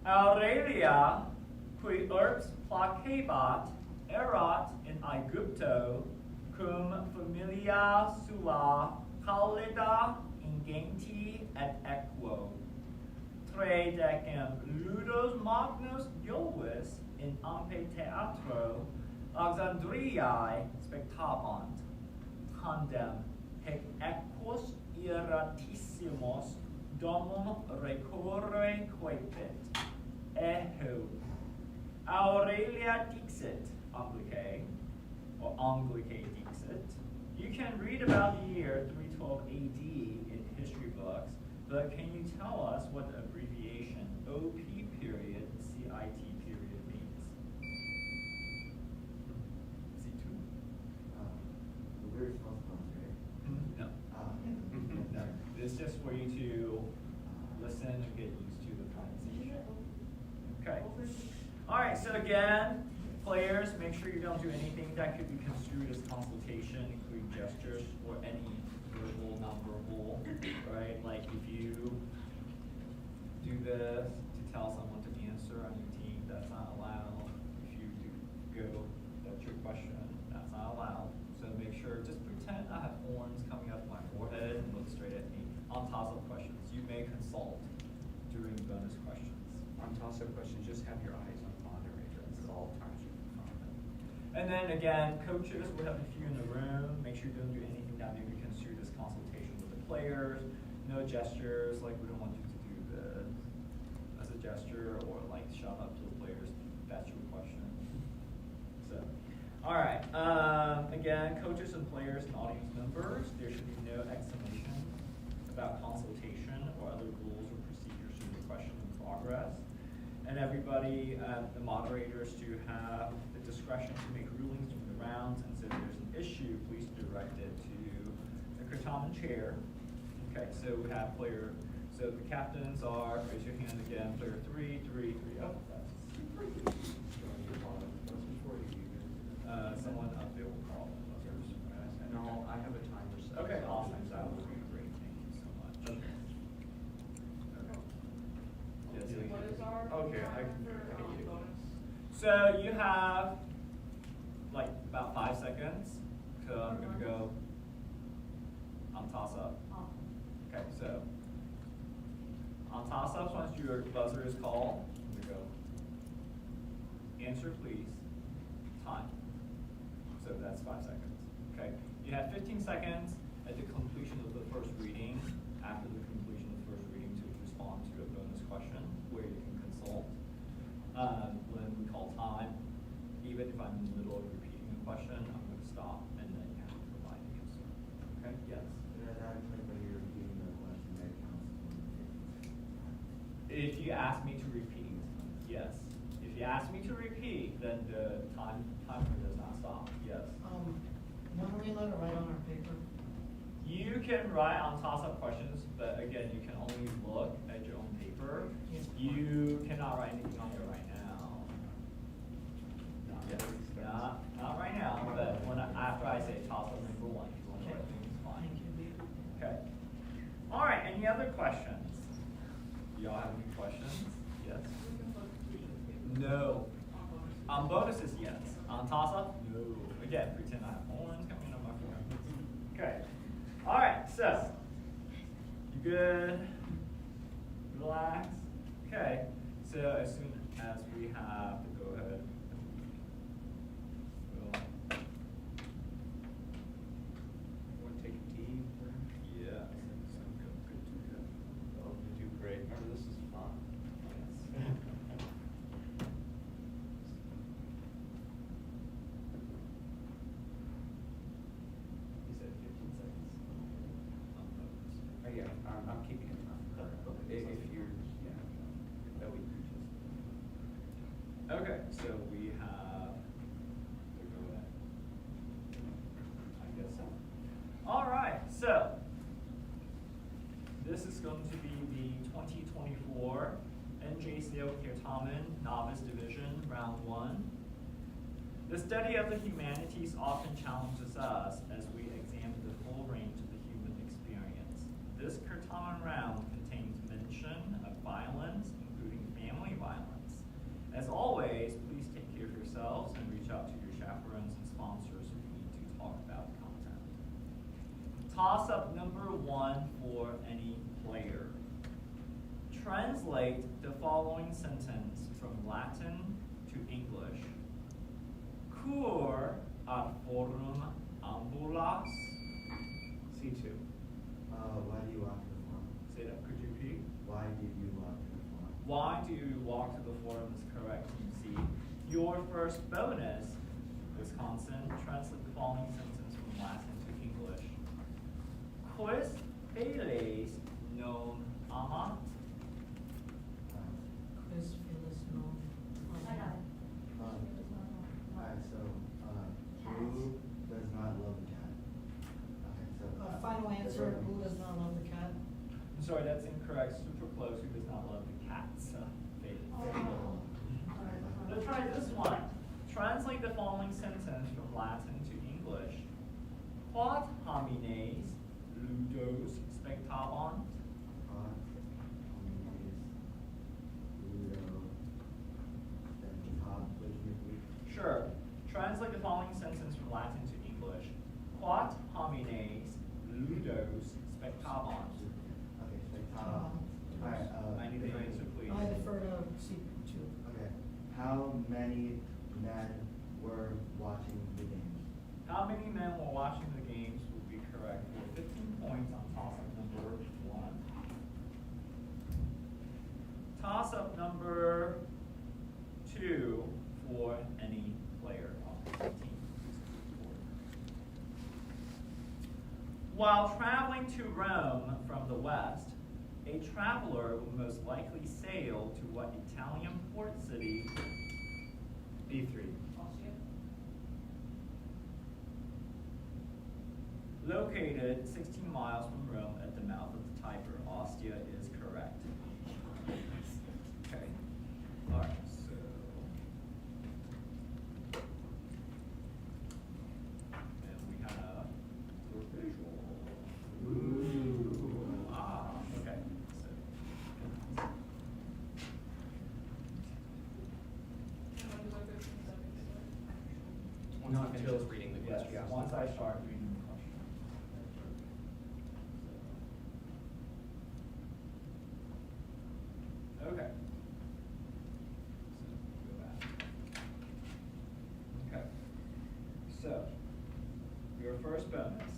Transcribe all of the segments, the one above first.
Aurelia, qui urbs placebat, erat in Aegypto, cum familia sua pallida ingenti et equo. Tre decem ludos magnus Jovis in amphitheatro Alexandriae spectabant, tandem hec equus iratissimus domum recorre quepit. Eheu. Aurelia dixit, Anglicae, or Anglicae dixit. You can read about the year 312 AD in history books, but can you tell us what the abbreviation OP period, CIT period means? C2? The weird smells comes, right? No. No. It's just for you to listen and get used to the pronunciation. Okay. All right, so again, players, make sure you don't do anything that could be construed as consultation, including gestures or any verbal, nonverbal, right? Like if you do this to tell someone to answer on your team, that's not allowed. If you go, that's your question, that's not allowed. So make sure, just pretend I have horns coming up my forehead and look straight at me. On toss-up questions, you may consult during bonus questions. On toss-up questions, just have your eyes on the moderator at all times you can find them. And then again, coaches, we have a few in the room. Make sure you don't do anything that may be construed as consultation with the players. No gestures, like we don't want you to do this as a gesture or like shout out to the players. That's your question. So, all right. Again, coaches and players and audience members, there should be no exclamation about consultation or other rules or procedures to the question in progress. And everybody, the moderators, to have the discretion to make rulings during the rounds. And so if there's an issue, please direct it to the Certamen chair. Okay, so we have player, so the captains are, raise your hand again, player 3, 3, 3. Oh, that's someone up there will call them. No, I have a timer set. Okay, awesome. That would be great. Thank you so much. Okay. Yes, What is our Okay, I time can for use it. bonus? So you have like about 5 seconds. So I'm gonna go on toss up. Okay, so on toss ups, once your buzzer is called, I'm gonna go. Answer please. Time. So that's 5 seconds. Okay. You have 15 seconds at the completion of the first reading, after the completion of the first reading, to respond to a bonus question where you can consult. When we call time, even if I'm in the middle of repeating the question, I'm going to stop and then you have to provide the answer. Okay? Yes? If you ask me to repeat, yes. If you ask me to repeat, then the timer does not stop. Yes. When are we allowed to write on our paper? You can write on toss-up questions, but again, you can only look at your own paper. Yes. You cannot write anything on there right now. Yes. Not right now, but after I say toss-up number 1, if you want to write things, fine. Thank you. Okay. All right. Any other questions? Do y'all have any questions? Yes. No. On bonuses, yes. On toss-up, no. Again, pretend I have horns coming up my forehead. Okay. All right. So, you good? Relax. Okay. So as soon as we have to go ahead, Want to take a deep breath? yeah. So good to go. Oh, you do great. Remember, this is fun. Yes. You said 15 seconds. On bonus. Oh, yeah, I'm keeping it on. If you're, yeah, that we could just. Okay, so we have to go ahead. I guess so. All right, so this is going to be the 2024 NJCL Certamen Novice Division, Round 1. The study of the humanities often challenges us as we examine the full range of the human experience. This Certamen round contains mention of violence, including family violence, number 1 for any player. Translate the following sentence from Latin to English. Cur ad forum ambulas? C2. Why do you walk to the forum? Say that, could you repeat? Why did you walk to the forum? Why do you walk to the forum is correct, you see. Your first bonus, Wisconsin, translate the following sentence from Latin to English. Quis fales non amat? Quiz Phyllis no. I got it. Alright, so, who does not love the cat? Okay, so. Final answer, who does not love the cat? I'm sorry, that's incorrect. Super close. Who does not love the cats? Let's try this one. Translate the following sentence from Latin to English. Quod homines ludos spectabant? Sure. Translate the following sentence from Latin to English. Quod homines ludos spectabant? Okay, spectator. Alright, I need the answer, please. I defer to C2. Okay, how many men were watching the games? How many men were watching the games would be correct. We have 15 points on toss-up number 1. Toss-up number 2 for any player on the team. While traveling to Rome from the west, a traveler will most likely sail to what Italian port city? B3. Located 16 miles from Rome at the mouth of the Tiber. Ostia is correct. Okay. All right. So. And we have the visual. Ooh. Ah. Okay. So. Not until it's reading the Yes. question. Once I start reading the question. Okay. So, go back. Okay. So, your first bonus.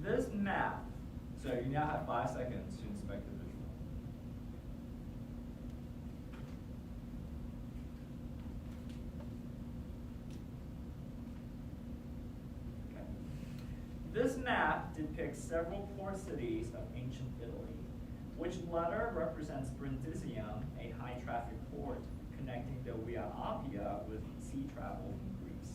This map, so you now have 5 seconds to inspect the visual. Okay. This map depicts several port cities of ancient Italy. Which letter represents Brindisium, a high-traffic port connecting the Via Appia with sea travel in Greece?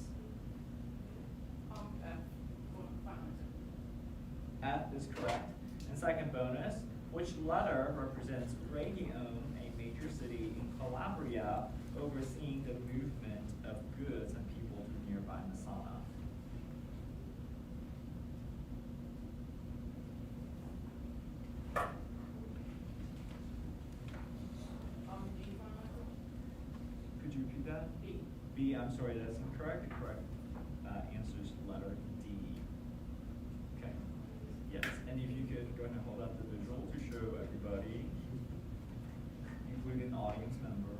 F is correct. And second bonus, which letter represents Rhegium, a major city in Calabria, overseeing the movement of goods and people to nearby Messana? Could you repeat that? B, I'm sorry, that's incorrect. The correct answer is letter D. Okay. Yes, and if you could go ahead and hold up the visual to show everybody, including audience member.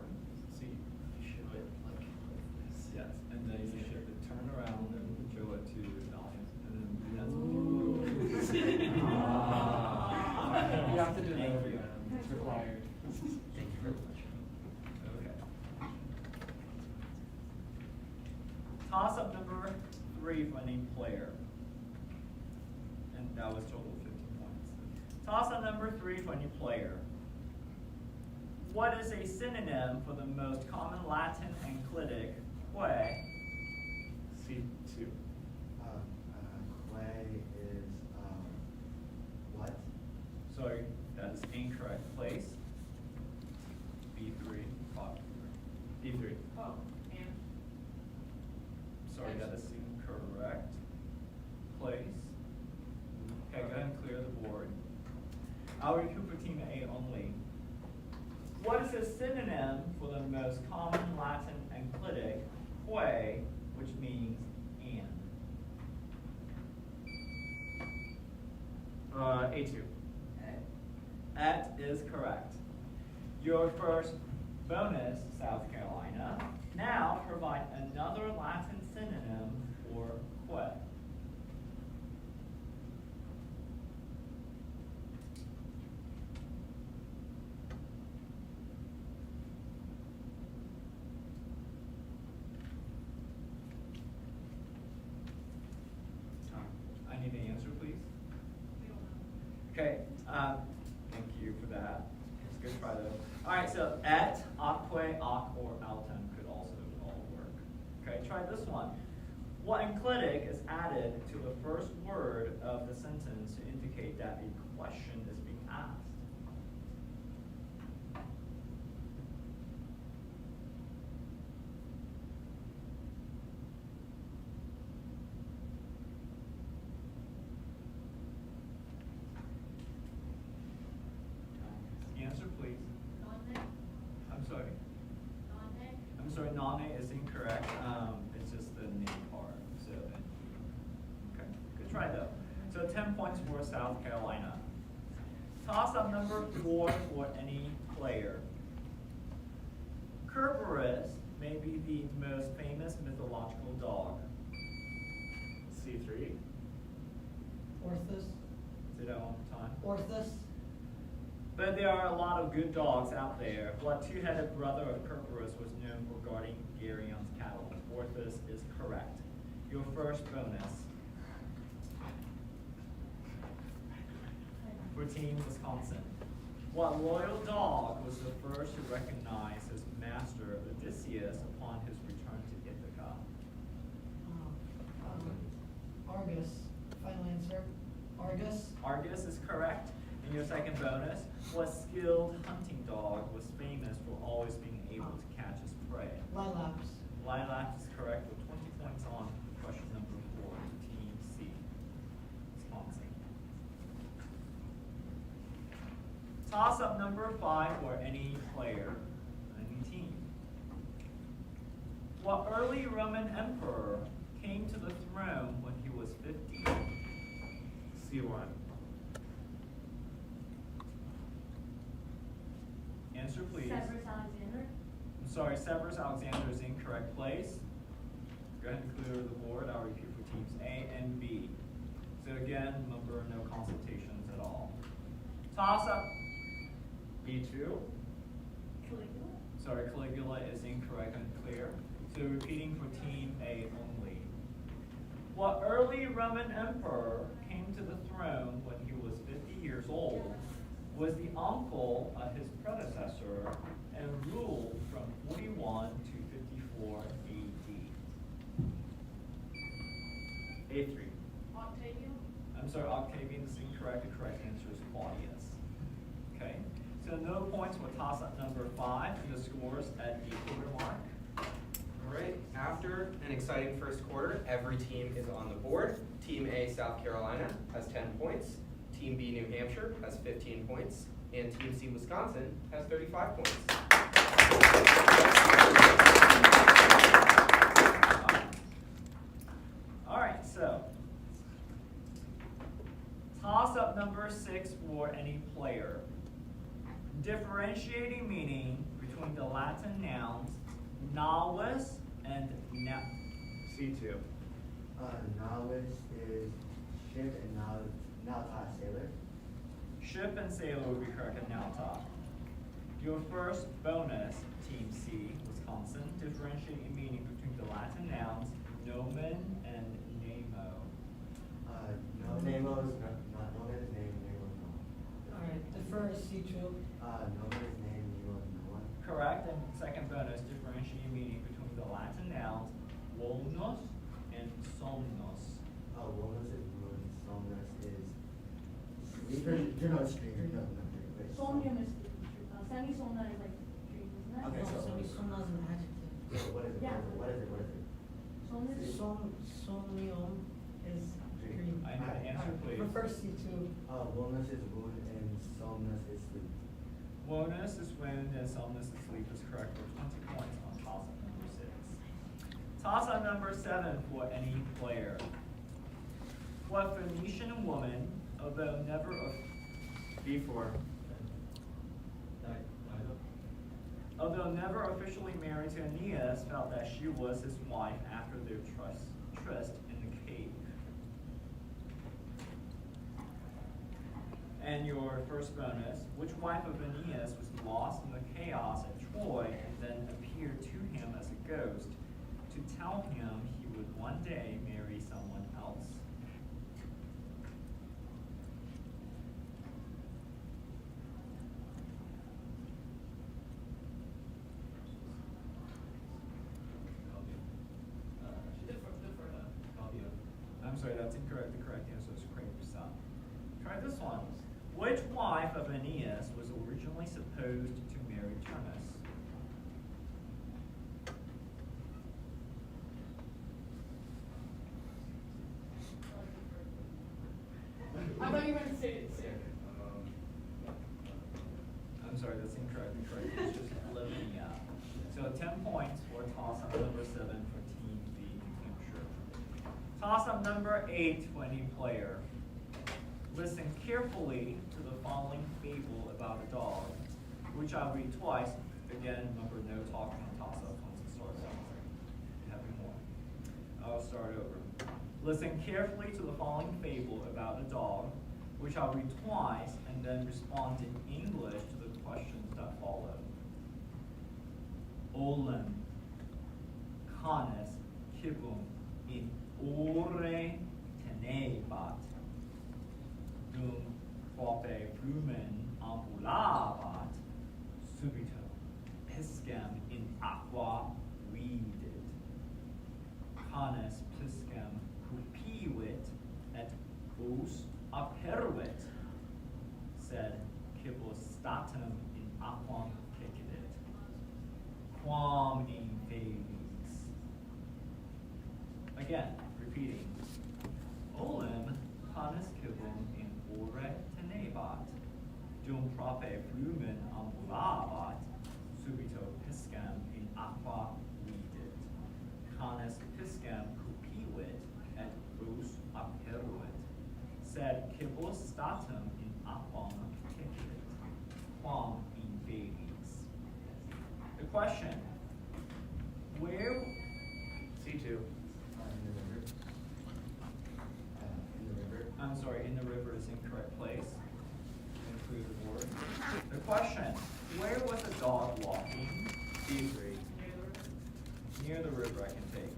See, show it like this. Yes, and then you should turn around and show it to the audience, and then that's You have to do Thank that. you. It's required. Thank you very much. Okay. Toss-up number 3 for any player. And that was total of 15 points. Toss-up number 3 for any player. What is a synonym for the most common Latin enclitic que? C2. Quay is, what? Sorry, that is incorrect. Place. B3. B3. Oh, and Sorry, that is incorrect. Place. Okay, go ahead and clear the board. I'll repeat for team A only. What is a synonym for the most common Latin enclitic, que, which means and? A2. Et is correct. Your first bonus, South Carolina. Now provide another Latin synonym for quit. I need an answer, please. We don't know. Okay, thank you for that. It's a good try though. All right, so et, aquae, aqu, or altum could also all work. Okay, try this one. What enclitic is added to the first word of the sentence to indicate that a question is being asked? Answer, please. Non-neg? I'm sorry. Non-neg? I'm sorry, name is incorrect. It's just the name part. So, okay, good try though. So 10 points for South Carolina. Toss up number 4 for any player. Kerberos may be the most famous mythological dog. C3. Orthus, Say that one more time. Orthus, But there are a lot of good dogs out there. What two-headed brother of Kerberos was known for guarding Gerion's cattle? Orthus is correct. Your first bonus. For Team Wisconsin. What royal dog was the first to recognize his master Odysseus upon his return to Ithaca? Argus, final answer, Argus, Argus is correct. And your second bonus, what skilled hunting dog was famous for always being able to catch his prey? Lilaps, Lilac is correct with 20 points on question number 4 for Team C, Wisconsin. Toss up number 5 for any player, any team. What early Roman emperor came to the throne when he was 50? C1. Answer, please. Severus Alexander? I'm sorry, Severus Alexander is incorrect place. Go ahead and clear the board. I'll repeat for teams A and B. So again, remember, no consultations at all. Toss up. B2. Caligula? Sorry, Caligula is incorrect and clear. So repeating for team A only. What early Roman emperor came to the throne when he was 50 years old, was the uncle of his predecessor, and ruled from 41 to 54 AD? A3. Octavian? I'm sorry, Octavian is incorrect. The correct answer is Claudius. Okay, so no points for toss-up number 5, and the scores at the quarter mark. All right, after an exciting first quarter, every team is on the board. Team A, South Carolina, has 10 points. Team B, New Hampshire, has 15 points. And Team C, Wisconsin, has 35 points. All right, so toss-up number 6 for any player. Differentiating meaning between the Latin nouns novice and C2. Novice is ship and nauta sailor. Ship and sailor would be correct and nauta. Your first bonus, Team C, Wisconsin, differentiating meaning between the Latin nouns nomen and nemo. Nemo is not nomen is name, Nemo is no. alright, the first C2, Nomen is name, Nemo is no one. Correct, and second bonus, differentiating meaning between the Latin nouns volnus and somnus. Wellness is moon, somnus is sleep. You're not sleeping, no, wait. Somnium is, semi-somna is like dream, isn't it? Okay, so- somnus is an adjective. So what is it? Yeah. What is it? What is it? Somna is. Somnium is dream. I need an answer, please. The first C2, Wellness is wound and somnus is sleep. Wellness is wind and somnus is sleep is correct for 20 points on toss-up number 6. Toss-up number 7 for any player. What Phoenician woman although never B4. although never officially married to Aeneas, felt that she was his wife after their tryst in the cave. And your first bonus, which wife of Aeneas was lost in the chaos at Troy and then appeared to him as a ghost to tell him he would one day marry someone else? I'm sorry, that's incorrect. The correct answer is Crepusson. Try this one. Which wife of Aeneas was originally supposed to marry Turnus? I thought you were going to say it. I'm sorry, that's incorrect. The correct answer is Lavinia. So 10 points for toss-up number 7 for Team B, New Hampshire. Toss-up number 8 for any player. Listen carefully to the following fable about a dog, which I'll read twice. Again, remember, no talking on toss-ups once it starts out. Having more. I'll start over. Listen carefully to the following fable about a dog, which I'll read twice, and then respond in English to the questions that follow. Olem, canis, cibum, in ore tenebat, dum quape flumen ambulabat, subito piscem in aqua vidit. Canis piscem cupivit et os aperuit, sed cibostatum in aquam ciccidit. Quam in felix. Again, repeating. Olem canis cibum in ore tenebat, dum prope flumen ambulabat, subito piscem in aqua vidit. Canis piscem cupivit et os aperuit, sed cibostatum in aquam ciccidit. Quam in felix. The question, where, C2. In the river. In the river. I'm sorry, in the river is incorrect place. Include the word. The question, where was the dog walking? C3. Near the river I can take.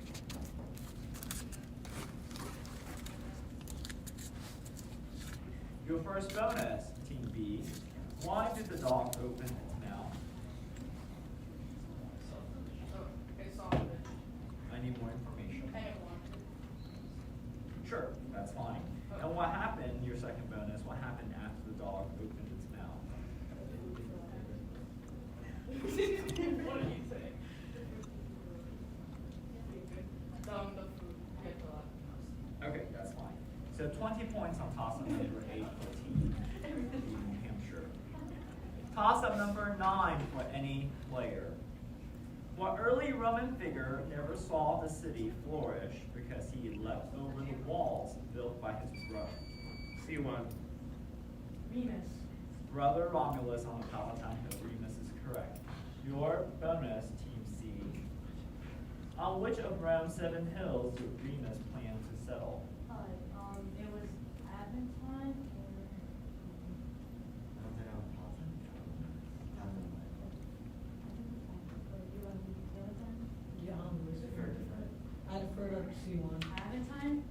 Your first bonus, Team B. Why did the dog open its mouth? I need more information. Sure, that's fine. And what happened, your second bonus, what happened after the dog opened its mouth? What did you say? The food. Okay, that's fine. So 20 points on toss-up number 8 for Team New Hampshire. Toss-up number 9 for any player. What early Roman figure never saw the city flourish because he leapt over the walls built by his brother? C1. Remus. Brother Romulus on the Palatine Hill. Remus is correct. Your bonus, Team C. On which of Rome's 7 hills did Remus plan to settle? It was Aventine Yeah, I'd defer to C1. Aventine?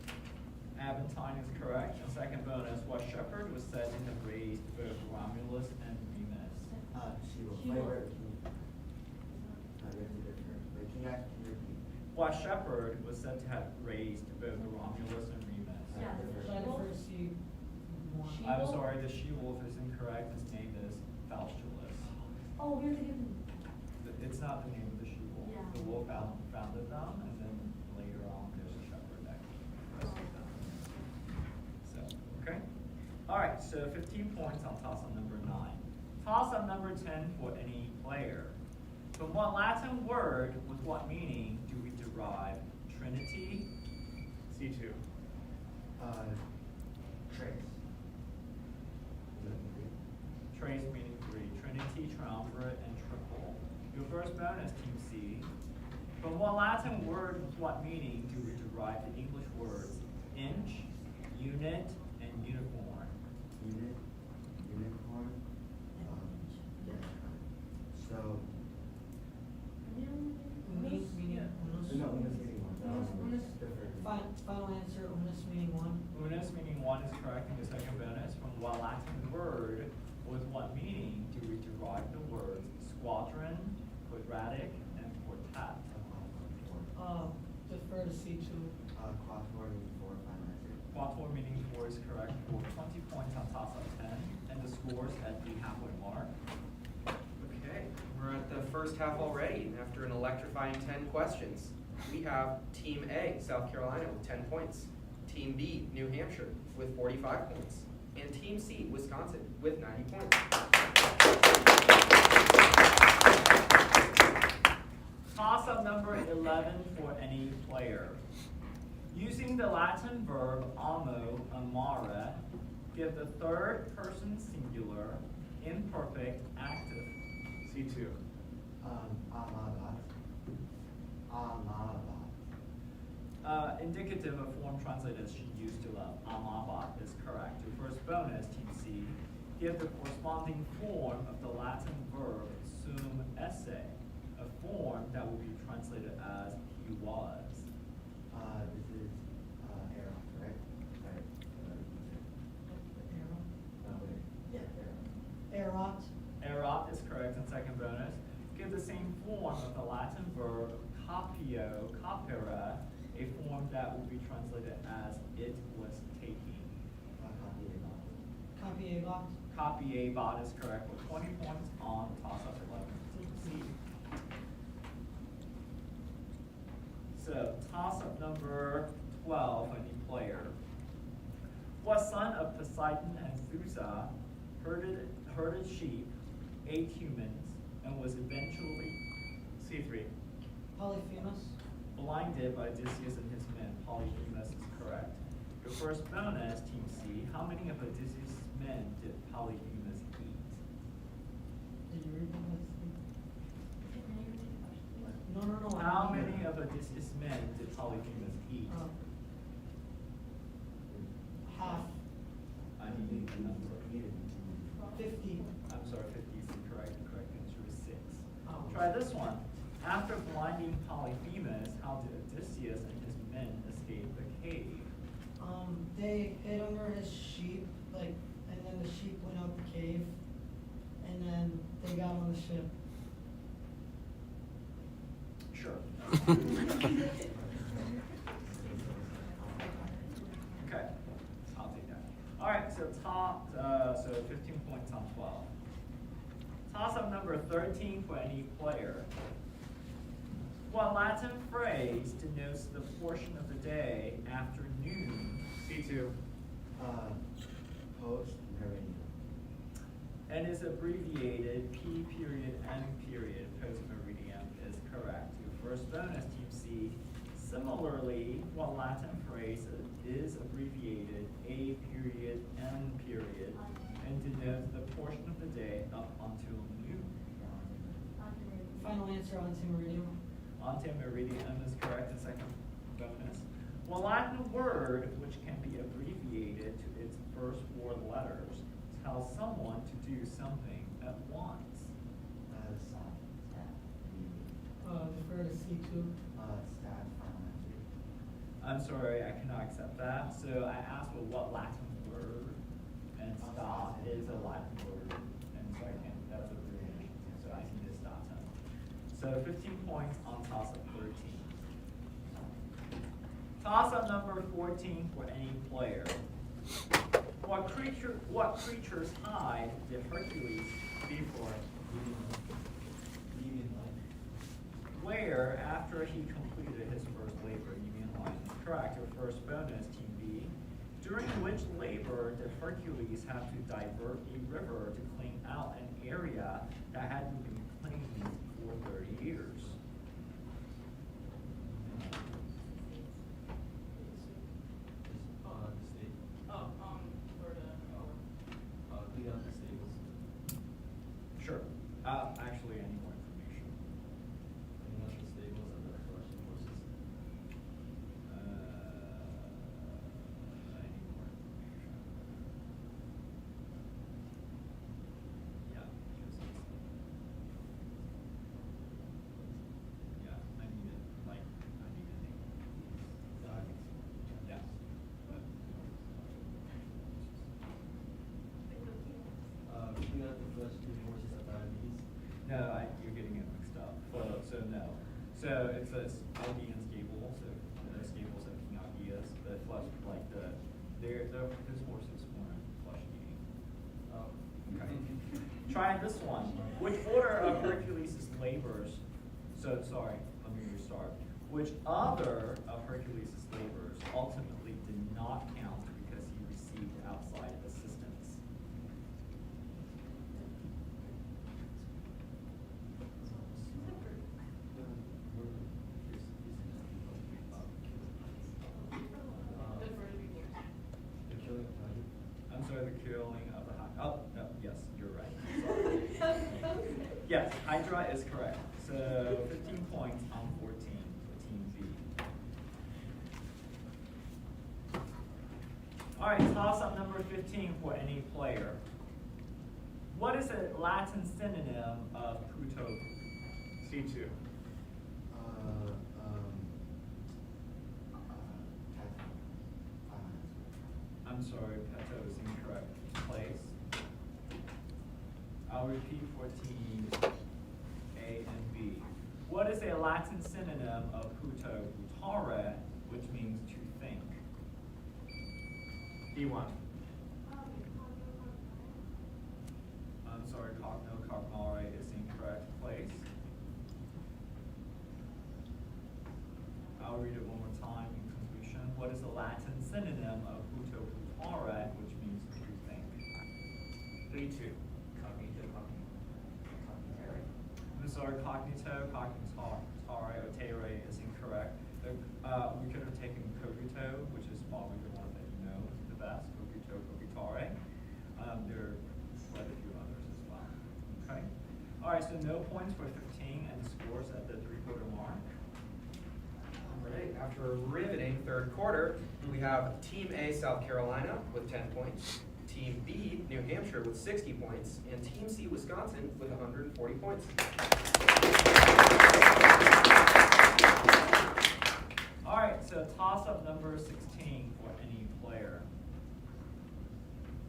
Aventine is correct. And second bonus, what shepherd was said to have raised both Romulus and Remus? She will. She Wait, will. wait, can you, no, you have to differ. Wait, can you actually repeat? What shepherd was said to have raised both Romulus and Remus? Yeah. So I'd defer to C1. I'm She-wolf? sorry, the she-wolf is incorrect. His name is Faustulus. Oh, we have to give them. It's not the name of the she-wolf. Yeah. The wolf founded them, and then later on, there's a shepherd that rescued them. So, okay? All right, so 15 points on toss-up number 9. Toss-up number 10 for any player. From what Latin word with what meaning do we derive Trinity? C2. Trace. quadruplet, and triple. Your first bonus, Team C. From what Latin word with what meaning do we derive the English words inch, unit, and unicorn? Unit, unicorn, yes, so, Unis meaning unus. no, unus meaning one, that was Unus. different. Final answer, unus meaning one. Unus meaning one is correct in the second bonus. From what Latin word with what meaning do we derive the words squadron, quadratic, and quartet? Defer to C2. Quatuor means four, final answer. Quatuor meaning 4 is correct for 20 points on toss-up 10, and the scores at the halfway mark. Okay, we're at the first half already, and after an electrifying 10 questions. We have Team A, South Carolina, with 10 points. Team B, New Hampshire, with 45 points. And Team C, Wisconsin, with 90 points. Toss-up number 11 for any player. Using the Latin verb amo, amare, give the third person singular, imperfect, active. C2. Amabat. Indicative of form translated as she used to love. Amabat is correct. Your first bonus, Team C. Give the corresponding form of the Latin verb sum esse, a form that will be translated as he was. This is, Eros, right? Right. No, wait. Yeah, Eros. Erat. Erat is correct in second bonus. Give the same form of the Latin verb capio, capere, a form that will be translated as it was taking. Copy. Capiebat is correct with 20 points on toss-up 11. Team C. So, toss-up number 12 for any player. What son of Poseidon and Thusa herded sheep, ate humans, and was eventually C3. Polyphemus. Blinded by Odysseus and his men? Polyphemus is correct. Your first bonus, Team C. How many of Odysseus' men did Polyphemus eat? Did you read that? No. How many of Odysseus' men did Polyphemus eat? Half. I need the number. 50. I'm sorry, 50 is incorrect. The correct answer is 6. Oh. Try this one. After blinding Polyphemus, how did Odysseus and his men escape the cave? They hid under his sheep, and then the sheep went out the cave, and then they got on the ship. Sure. Okay, I'll take that. All right, so 15 points on 12. Toss-up number 13 for any player. What Latin phrase denotes the portion of the day after noon? C2. Post meridian. And is abbreviated P period N period. Post meridian is correct. Your first bonus, Team C. Similarly, what Latin phrase is abbreviated A period N period and denotes the portion of the day up until noon? Final answer on Timuridium. Ante meridian is correct in second bonus. Well, Latin word which can be abbreviated to its first 4 letters tells someone to do something at once. Defer to C2. Stat, final answer. I'm sorry, I cannot accept that. So I asked for what Latin word, and stop is a Latin word, and so I can't, that's abbreviation, so I need to stop them. So 15 points on toss-up 13. Toss-up number 14 for any player. What creature's hide did Hercules before? Where, after he completed his first labor, Nemean line is correct. Your first bonus, Team B. During which labor did Hercules have to divert a river to clean out an area that hadn't been cleaned for 30 years? Sure. Actually, No, you're getting it mixed up. So no. So it says Aldean's Gable, so those Gables have King Aldeas, but flush like those horses weren't flush eating. Oh, okay. Try this one. Which order of Hercules' labors? So sorry, let me restart. Which other of Hercules' labors ultimately did not count because he received outside assistance? I'm sorry, the killing of the Hydra. Oh, no, yes, you're right. Sorry. Yes, Hydra is correct. So 15 points on 14 for Team B. All right, toss up number 15 for any player. What is a Latin synonym of puto? C2. I'm sorry, peto is incorrect. Place. I'll repeat for teams A and B. What is a Latin synonym of puto? Putare, which means to think. D1. I'm sorry, cogno cognare is incorrect. Place. I'll read it one more time in completion. What is the Latin synonym of puto putare, which means to think? 3-2. I'm sorry, cognito, cognitare, or tere is incorrect. We could have taken cogito, which is probably the one that you know the best, cogito, cogitare. There are quite a few others as well. Okay. All right, so no points for 15 and scores at the 3-quarter mark. All right, after a riveting third quarter, we have Team A, South Carolina, with 10 points, Team B, New Hampshire, with 60 points, and Team C, Wisconsin, with 140 points. All right, so toss-up number 16 for any player.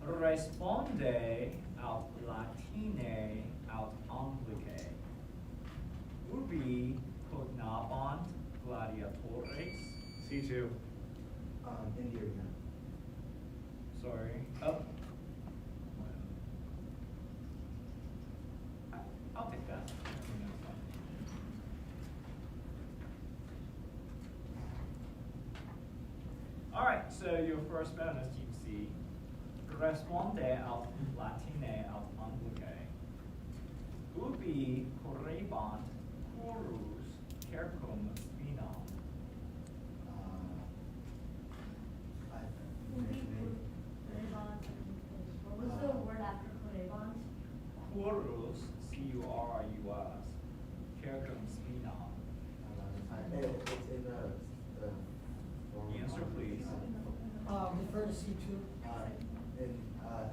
Responde aut latine aut anglice. Ubi cognabant gladiatores. C2. India again. Sorry. Oh. I'll take that. All right, so your first round is Team C. Responde aut latine aut anglice. Ubi correbant currus cercum spinam. What was the word after Corebant? Currus, C-U-R-R-U-S, cercum spinam. It's in the Answer, please. Defer to C2.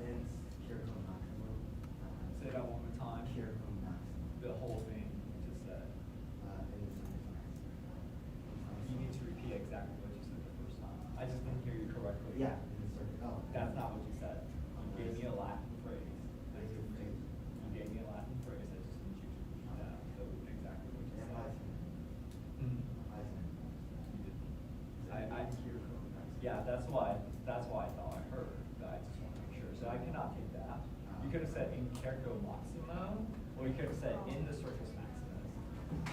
in Kirkland maximum. Say that one more time. Kirkland maximum. The whole thing you just said. In the science. You need to repeat exactly what you said the first time. I just didn't hear you correctly. Yeah, in the circuit. Oh. That's not what you said. You gave me a Latin phrase. I did phrase. You gave me a Latin phrase. I just need you to repeat that. So exactly what you And said. Bison. Mhm. Bison. You didn't. Kirkland maximum. Yeah, that's why I thought I heard, but I just want to make sure. So I cannot take that. You could have said in cerco maximo, or you could have said in the circus maximus.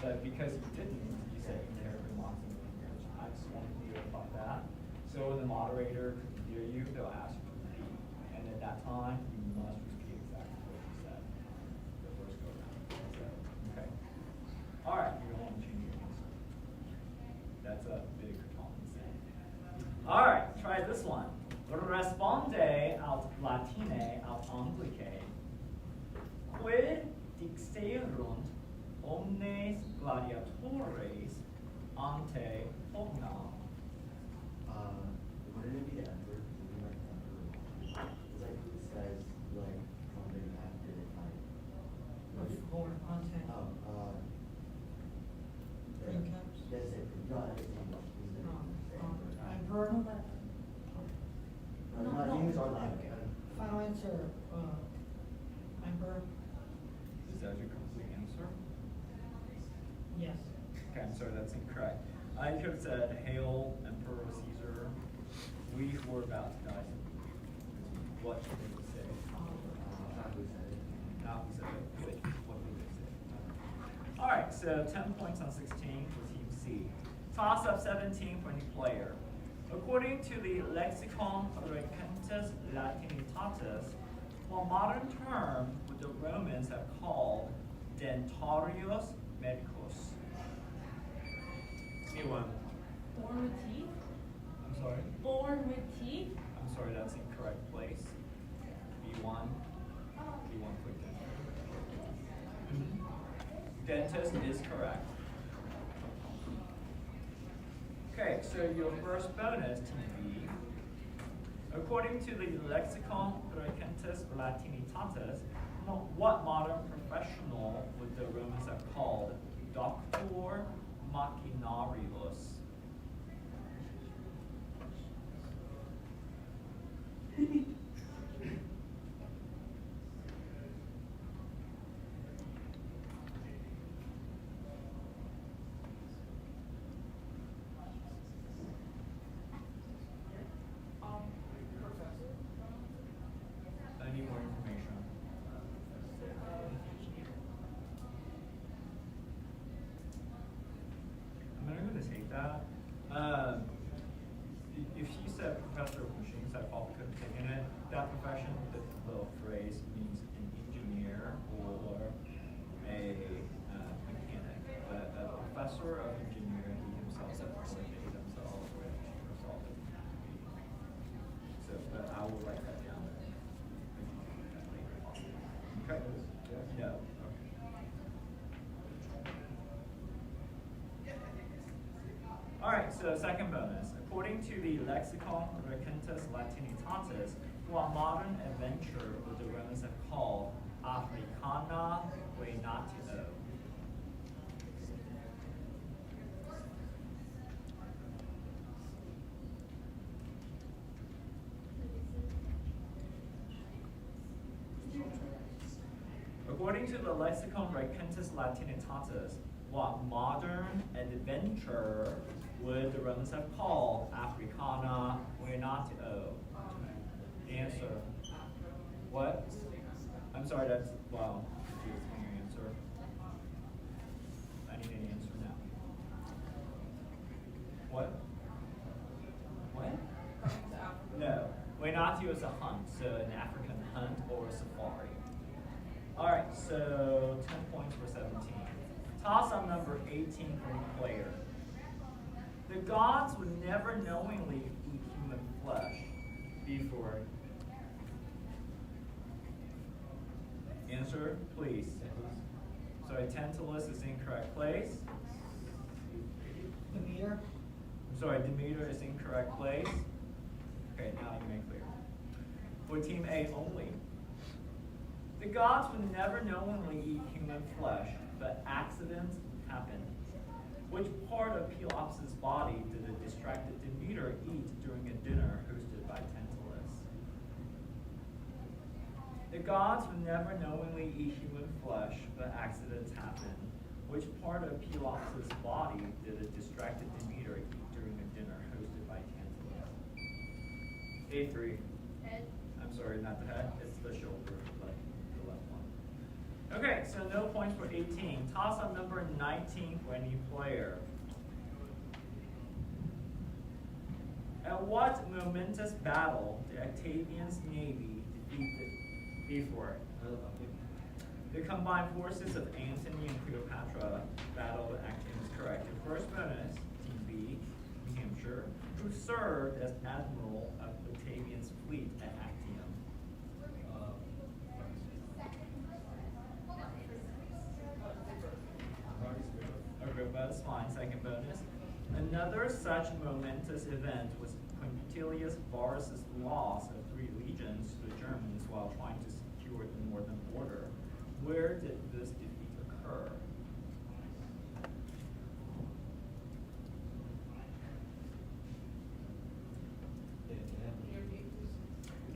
But because you didn't, you said in cerco maximo, which I just wanted to clarify that. So when the moderator couldn't hear you, they'll ask you to repeat. And at that time, you must repeat exactly what you said the first go around. So, okay. All right, you don't want to change your answer. That's a big common sense. All right, try this one. Responde aut latine aut anglice. Quid dixerunt omnes gladiatores ante hognam. Wouldn't it be the emperor? Would it be like the emperor? It's like it says like something after the fight. Before, ante. Green caps? That's it. No, it's English. Emperor. No, English are like. Final answer, Emperor. Is that your complete answer? Yes. Okay, I'm sorry, that's incorrect. I could have said, Hail, Emperor Caesar. We were about to die. What should they say? Not who said it. Not who said it, but what would they say? All right, so 10 points on 16 for Team C. Toss up 17 for any player. According to the Lexicon Recentis Latinitatis, what modern term would the Romans have called dentarius medicus? Anyone? Born with teeth? I'm sorry? Born with teeth? I'm sorry, that's incorrect place. B1. B1 quick dentist is correct. Okay, so your first bonus, Team B. According to the Lexicon Recentis Latinitatis, what modern professional would the Romans have called doctor machinarius? I need more information. I'm gonna take that. If she said professor of machines, I probably could have taken it. That profession, the little phrase means an engineer or a mechanic. But a professor of engineering, he himself said himself, which herself is. So, but I will write that down. Okay? No. All right, so second bonus. According to the Lexicon Recentis Latinitatis, what modern adventure would the Romans have called Africana Venatio? According to the Lexicon Recentis Latinitatis, what modern adventure would the Romans have called Africana Venatio? Answer. What? I'm sorry, that's, wow. Give me your answer. I need an answer now. What? What? No. Venatio is a hunt, so an African hunt or a safari. Alright, so 10 points for 17. Toss up number 18 for any player. The gods would never knowingly eat human flesh before. Answer, please. Sorry, Tantalus is incorrect place. Demeter? I'm sorry, Demeter is incorrect place. Okay, now you make clear. For Team A only. The gods would never knowingly eat human flesh, but accidents happen. Which part of Pelops' body did the distracted Demeter eat during a dinner hosted by Tantalus? The gods would never knowingly eat human flesh, but accidents happen. Which part of Pelops' body did a distracted Demeter eat during a dinner hosted by Tantalus? A3. Head. I'm sorry, not the head, it's the shoulder, like the left one. Okay, so no points for 18. Toss up number 19 for any player. At what momentous battle did Octavian's navy defeat before? The combined forces of Antony and Cleopatra battled at Actium is correct. Your first bonus, Team B, New Hampshire, who served as admiral of Octavian's fleet at Actium. Agrippa is fine. Second bonus. Another such momentous event was Quintilius Varus's loss of 3 legions to the Germans while trying to secure the northern border. Where did this defeat occur?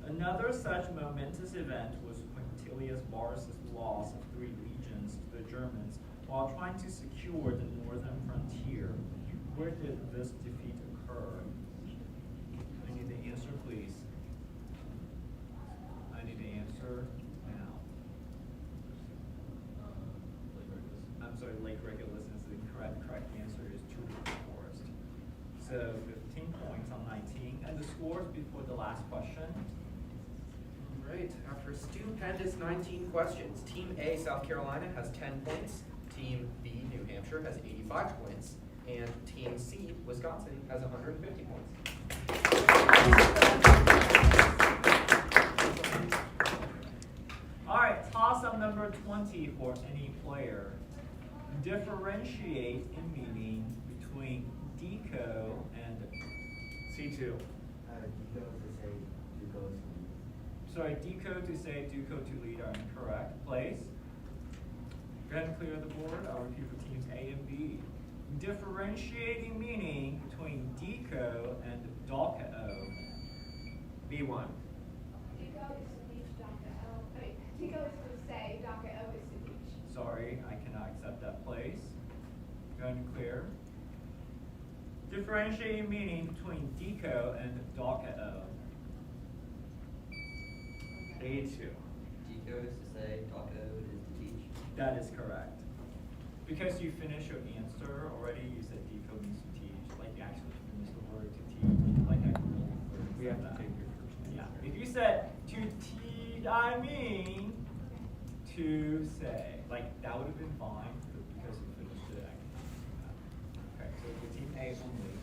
Another such momentous event was Elias Varus's loss of 3 legions to the Germans while trying to secure the northern frontier. Where did this defeat occur? I need the answer, please. I need the answer now. I'm sorry, Lake Regulus is incorrect. The correct answer is Tulip Forest. So 15 points on 19. And the scores before the last question. All right, after a stupendous 19 questions, Team A, South Carolina, has 10 points. Team B, New Hampshire, has 85 points. And Team C, Wisconsin, has 150 points. All right, toss-up number 20 for any player. Differentiate in meaning between deco and C2. Deco to say Duco to lead. sorry, deco to say duco to lead are incorrect. Place. Go ahead and clear the board. I'll repeat for teams A and B. Differentiating meaning between deco and DACO. B1. Deco is to teach, DACA-O. I mean, Deco is to say, DACA-O is to teach. Sorry, I cannot accept that place. Go ahead and clear. Differentiating meaning between deco and DACO. A2. Deco is to say, DACO is to teach. That is correct. Because you finished your answer already, you said deco means to teach, like you actually finished the word to teach, like I We have to take your first answer. Yeah, if you said to teach, I mean to say, like that would have been fine, but because you finished it, I can. Okay, so for team A only.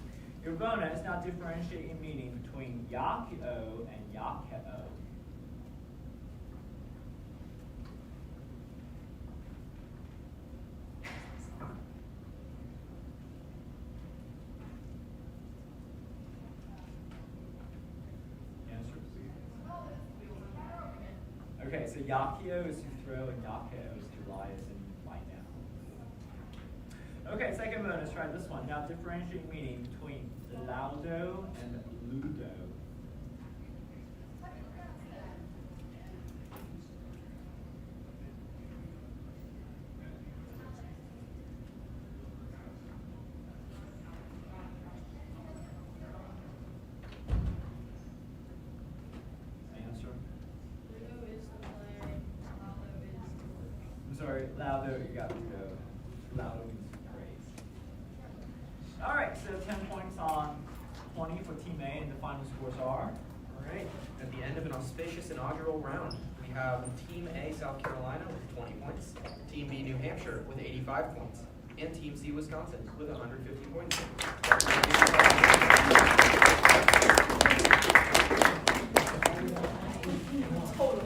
Your bonus, now differentiating meaning between Yakio and Yakeo. Answer, please. Okay, so Yakio is to throw and Yakeo is to lie, as in lie down. Okay, second bonus, try this one. Now differentiating meaning between Laudo and Ludo. Answer. Ludo is to play, Lalo is to. I'm sorry, Laudo, you got Ludo. Laudo means praise. All right, so 10 points on 20 for Team A, and the final scores are? All right, at the end of an auspicious inaugural round, we have Team A, South Carolina, with 20 points, Team B, New Hampshire, with 85 points, and Team C, Wisconsin, with 150 points. Total.